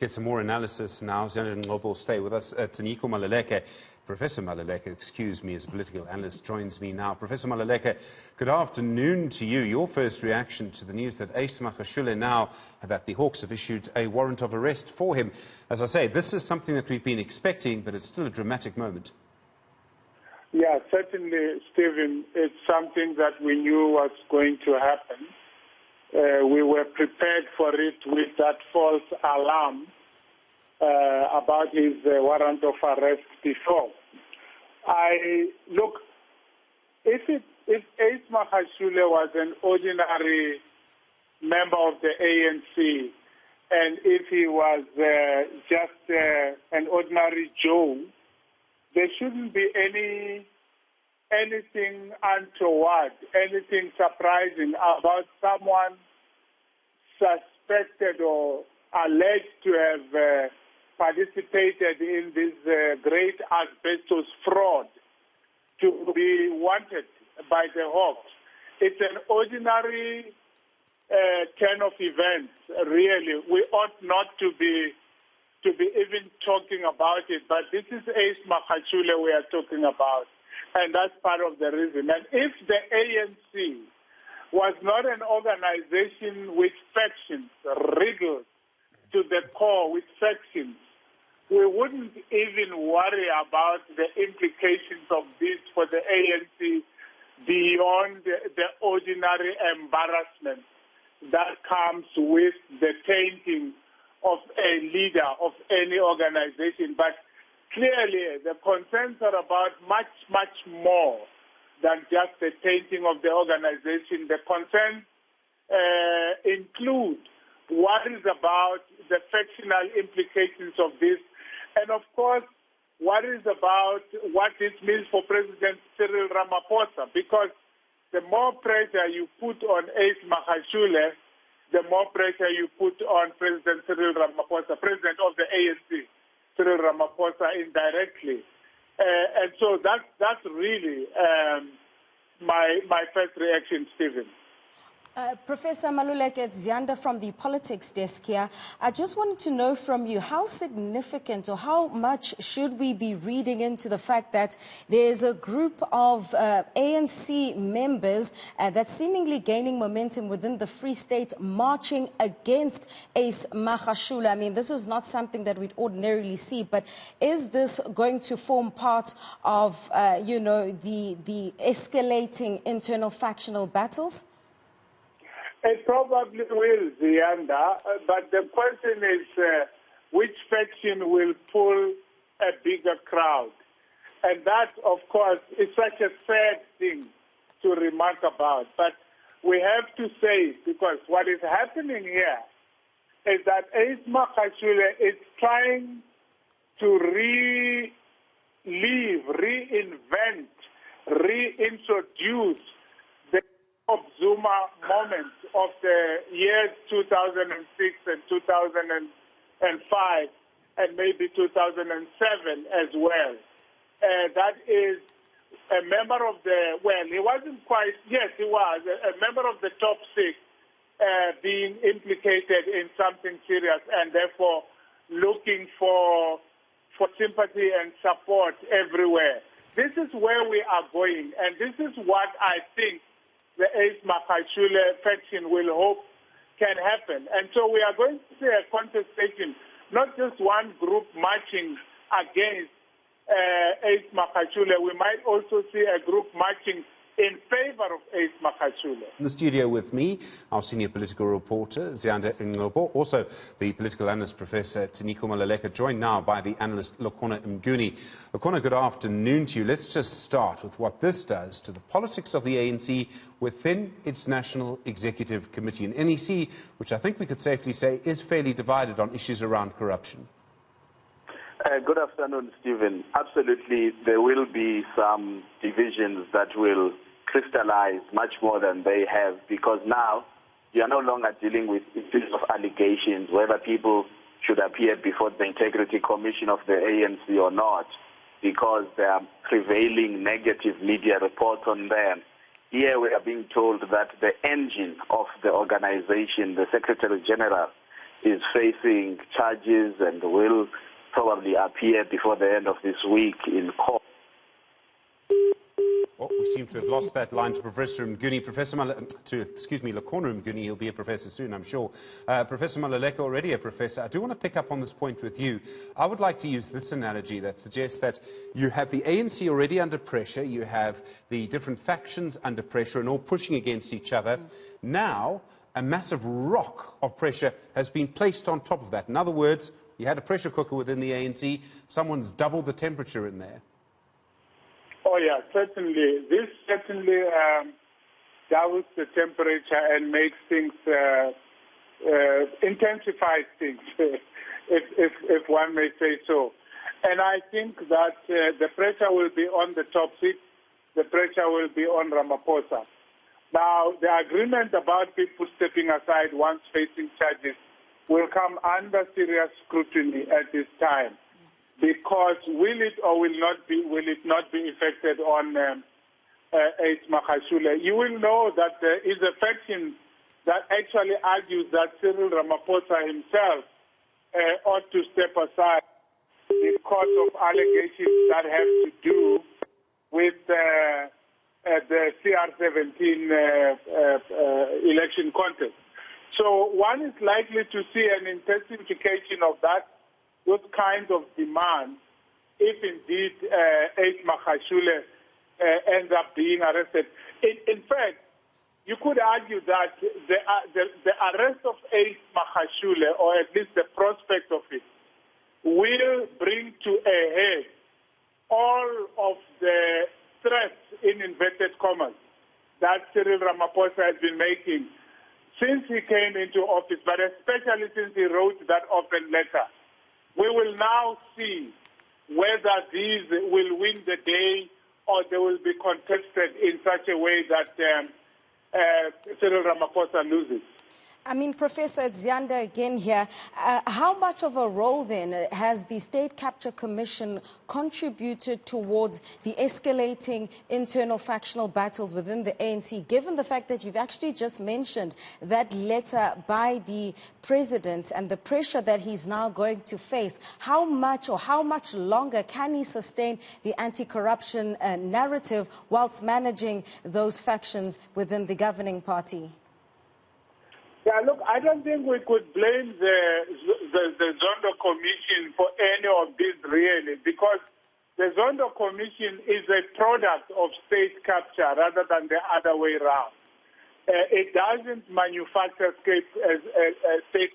Get some more analysis now. Will stay with us. Tinyiko Maluleke, Professor Maluleke, excuse me, as a political analyst, joins me now. Professor Maluleke, good afternoon to you. Your first reaction to the news that Ace Magashule now, that the Hawks have issued a warrant of arrest for him. As I say, this is something that we've been expecting, but it's still a dramatic moment. Yeah, certainly, Stephen, it's something that we knew was going to happen. We were prepared for it with that false alarm about his warrant of arrest before. Look, if Ace Magashule was an ordinary member of the ANC, and if he was just an ordinary Joe, there shouldn't be anything untoward, anything surprising about someone suspected or alleged to have participated in this great asbestos fraud to be wanted by the Hawks. It's an ordinary turn of events, really. We ought not to be even talking about it, but this is Ace Magashule we are talking about, and that's part of the reason. And if the ANC was not an organization with factions, riddled to the core with factions, we wouldn't even worry about the implications of this for the ANC beyond the ordinary embarrassment that comes with the tainting of a leader of any organization. But clearly, the concerns are about much, much more than just the tainting of the organization. The concerns include what is about the factional implications of this, and of course, what is about what this means for President Cyril Ramaphosa, because the more pressure you put on Ace Magashule, the more pressure you put on President Cyril Ramaphosa, President of the ANC, Cyril Ramaphosa indirectly. And so that's really my first reaction, Stephen. Professor Maluleke, it's Ziyanda from the politics desk here. I just wanted to know from you, how significant or how much should we be reading into the fact that there's a group of ANC members that's seemingly gaining momentum within the Free State, marching against Ace Magashule? I mean, this is not something that we'd ordinarily see, but is this going to form part of, the escalating internal factional battles? It probably will, Ziyanda, but the question is which faction will pull a bigger crowd? And that, of course, is such a sad thing to remark about. But we have to say, because what is happening here is that Ace Magashule is trying to reinvent, reintroduce Zuma moment of the years 2006 and 2005 and maybe 2007 as well. That is a member of he wasn't quite, yes, he was, a member of the top six being implicated in something serious and therefore looking for sympathy and support everywhere. This is where we are going, and this is what I think the Ace Magashule faction will hope can happen. And so we are going to see a contestation, not just one group marching against Ace Magashule. We might also see a group marching in favor of Ace Magashule. In the studio with me, our senior political reporter, Ziyanda, also the political analyst, Professor Tinyiko Maluleke, joined now by the analyst, Lokona Mguni. Lokona, good afternoon to you. Let's just start with what this does to the politics of the ANC within its National Executive Committee, an NEC which I think we could safely say is fairly divided on issues around corruption. Good afternoon, Stephen. Absolutely, there will be some divisions that will crystallize much more than they have, because now you are no longer dealing with issues of allegations, whether people should appear before the Integrity Commission of the ANC or not, because there are prevailing negative media reports on them. Here we are being told that the engine of the organization, the Secretary General, is facing charges and will probably appear before the end of this week in court. Well, we seem to have lost that line to Professor Mguni. Lekona Mguni. He'll be a professor soon, I'm sure. Professor Maluleke, already a professor. I do want to pick up on this point with you. I would like to use this analogy that suggests that you have the ANC already under pressure, you have the different factions under pressure and all pushing against each other. Now, a massive rock of pressure has been placed on top of that. In other words, you had a pressure cooker within the ANC, someone's doubled the temperature in there. Oh, yeah, certainly. This certainly doubles the temperature and makes things, intensifies things, if one may say so. And I think that the pressure will be on the top seat, the pressure will be on Ramaphosa. Now, the agreement about people stepping aside once facing charges will come under serious scrutiny at this time. Because will it or will it not be affected on Ace Magashule? You will know that there is a faction that actually argues that Cyril Ramaphosa himself ought to step aside because of allegations that have to do with the CR17 election contest. So one is likely to see an intensification of those kinds of demands if indeed Ace Magashule ends up being arrested. In fact, you could argue that the arrest of Ace Magashule, or at least the prospect of it, will bring to a head all of the threats, in inverted commas, that Cyril Ramaphosa has been making since he came into office, but especially since he wrote that open letter. We will now see whether these will win the day or they will be contested in such a way that Cyril Ramaphosa loses. I mean, Professor Zyanda again here, how much of a role then has the State Capture Commission contributed towards the escalating internal factional battles within the ANC, given the fact that you've actually just mentioned that letter by the president and the pressure that he's now going to face? How much longer can he sustain the anti-corruption narrative whilst managing those factions within the governing party? Yeah, look, I don't think we could blame the Zondo Commission for any of this, really, because the Zondo Commission is a product of state capture rather than the other way around. It doesn't manufacture state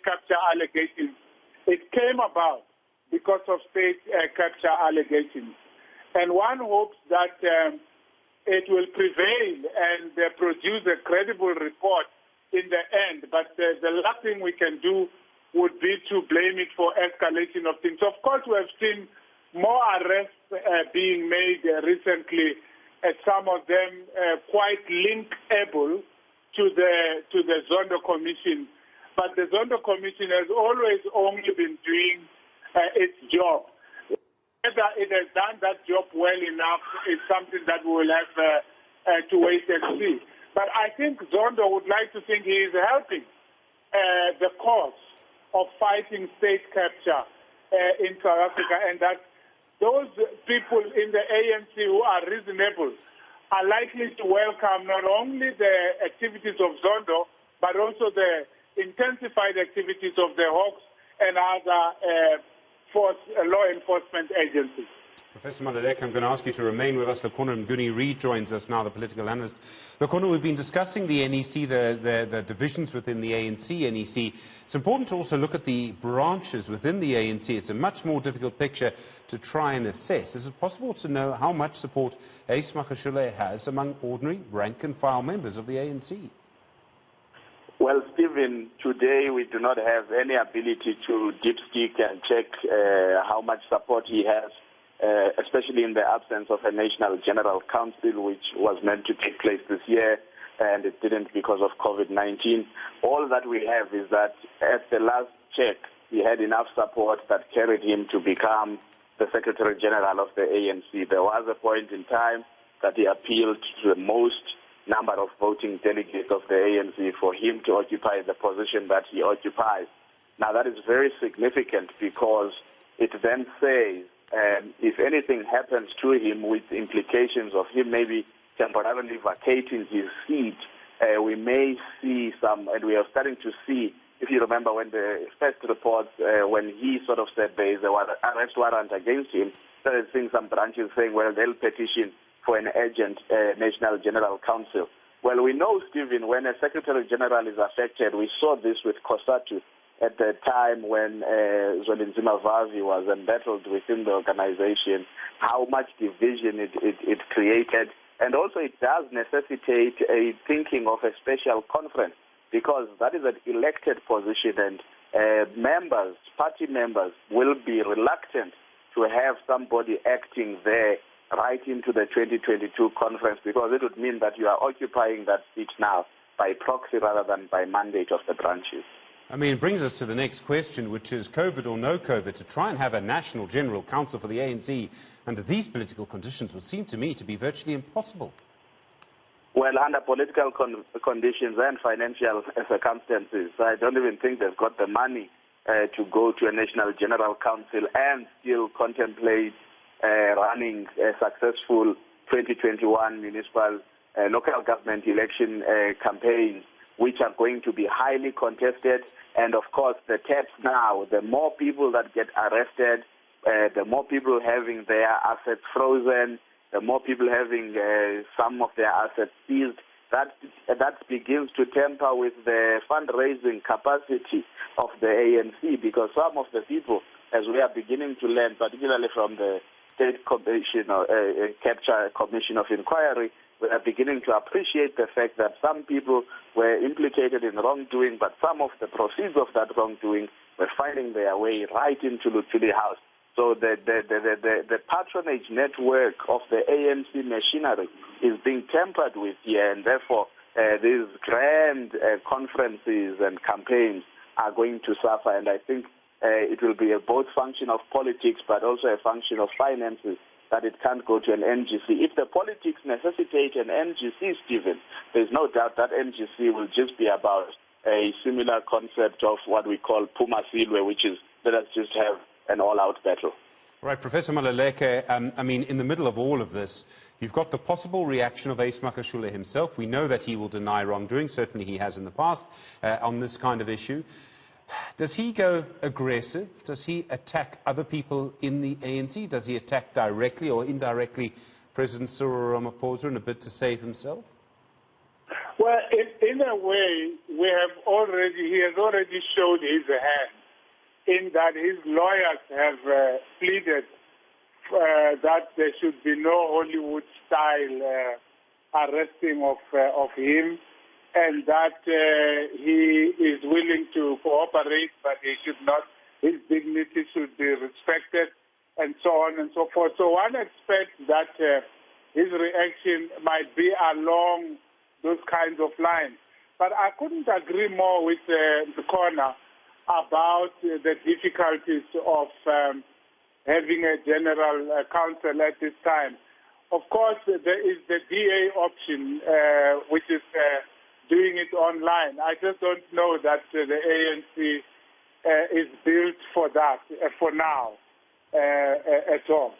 capture allegations. It came about because of state capture allegations. And one hopes that it will prevail and produce a credible report in the end, but the last thing we can do would be to blame it for escalation of things. Of course, we have seen more arrests being made recently, some of them quite linkable to the Zondo Commission. But the Zondo Commission has always only been doing its job. Whether it has done that job well enough is something that we will have to wait and see. But I think Zondo would like to think he is helping the cause of fighting state capture in South Africa, and that those people in the ANC who are reasonable are likely to welcome not only the activities of Zondo, but also the intensified activities of the Hawks and other law enforcement agencies. Professor Maluleke, I'm going to ask you to remain with us. Lekona Mguni rejoins us now, the political analyst. Lekona, we've been discussing the NEC, the divisions within the ANC, NEC. It's important to also look at the branches within the ANC. It's a much more difficult picture to try and assess. Is it possible to know how much support Ace Magashule has among ordinary rank-and-file members of the ANC? Well, Stephen, today we do not have any ability to dipstick and check how much support he has. Especially in the absence of a National General Council, which was meant to take place this year, and it didn't because of COVID-19. All that we have is that at the last check, he had enough support that carried him to become the Secretary General of the ANC. There was a point in time that he appealed to the most number of voting delegates of the ANC for him to occupy the position that he occupies. Now, that is very significant because it then says if anything happens to him with implications of him maybe temporarily vacating his seat, we may see some, and we are starting to see, if you remember when the first reports, when he sort of said there is an arrest warrant against him, started seeing some branches saying, well, they'll petition for an urgent National General Council. Well, we know, Stephen, when a Secretary General is affected, we saw this with COSATU at the time when Zwelinzima Vavi was embattled within the organization, how much division it created. And also it does necessitate a thinking of a special conference, because that is an elected position, and members, party members, will be reluctant to have somebody acting there right into the 2022 conference, because it would mean that you are occupying that seat now by proxy rather than by mandate of the branches. I mean, it brings us to the next question, which is COVID or no COVID. To try and have a National General Council for the ANC under these political conditions would seem to me to be virtually impossible. Well, under political conditions and financial circumstances, I don't even think they've got the money to go to a National General Council and still contemplate running a successful 2021 municipal local government election campaigns, which are going to be highly contested. And of course, the taps now, the more people that get arrested, the more people having their assets frozen, the more people having some of their assets seized, that begins to temper with the fundraising capacity of the ANC, because some of the people, as we are beginning to learn, particularly from the State Commission or Capture Commission of Inquiry, we are beginning to appreciate the fact that some people were implicated in wrongdoing, but some of the proceeds of that wrongdoing were finding their way right into Luthuli House. So the patronage network of the ANC machinery is being tampered with here, and therefore these grand conferences and campaigns are going to suffer. And I think it will be a both function of politics but also a function of finances, that it can't go to an NGC. If the politics necessitate an NGC, Stephen, there's no doubt that NGC will just be about a similar concept of what we call Puma Silwe, which is let us just have an all-out battle. Right, Professor Maluleke, I mean, in the middle of all of this, you've got the possible reaction of Ace Makashule himself. We know that he will deny wrongdoing, certainly he has in the past, on this kind of issue. Does he go aggressive? Does he attack other people in the ANC? Does he attack directly or indirectly President Cyril Ramaphosa in a bid to save himself? Well, in a way, he has already showed his hand, in that his lawyers have pleaded that there should be no Hollywood-style arresting of him, and that he is willing to cooperate, but his dignity should be respected, and so on and so forth. So one expects that his reaction might be along those kinds of lines. But I couldn't agree more with the corner about the difficulties of having a general council at this time. Of course, there is the DA option, which is doing it online. I just don't know that the ANC is built for that for now at all.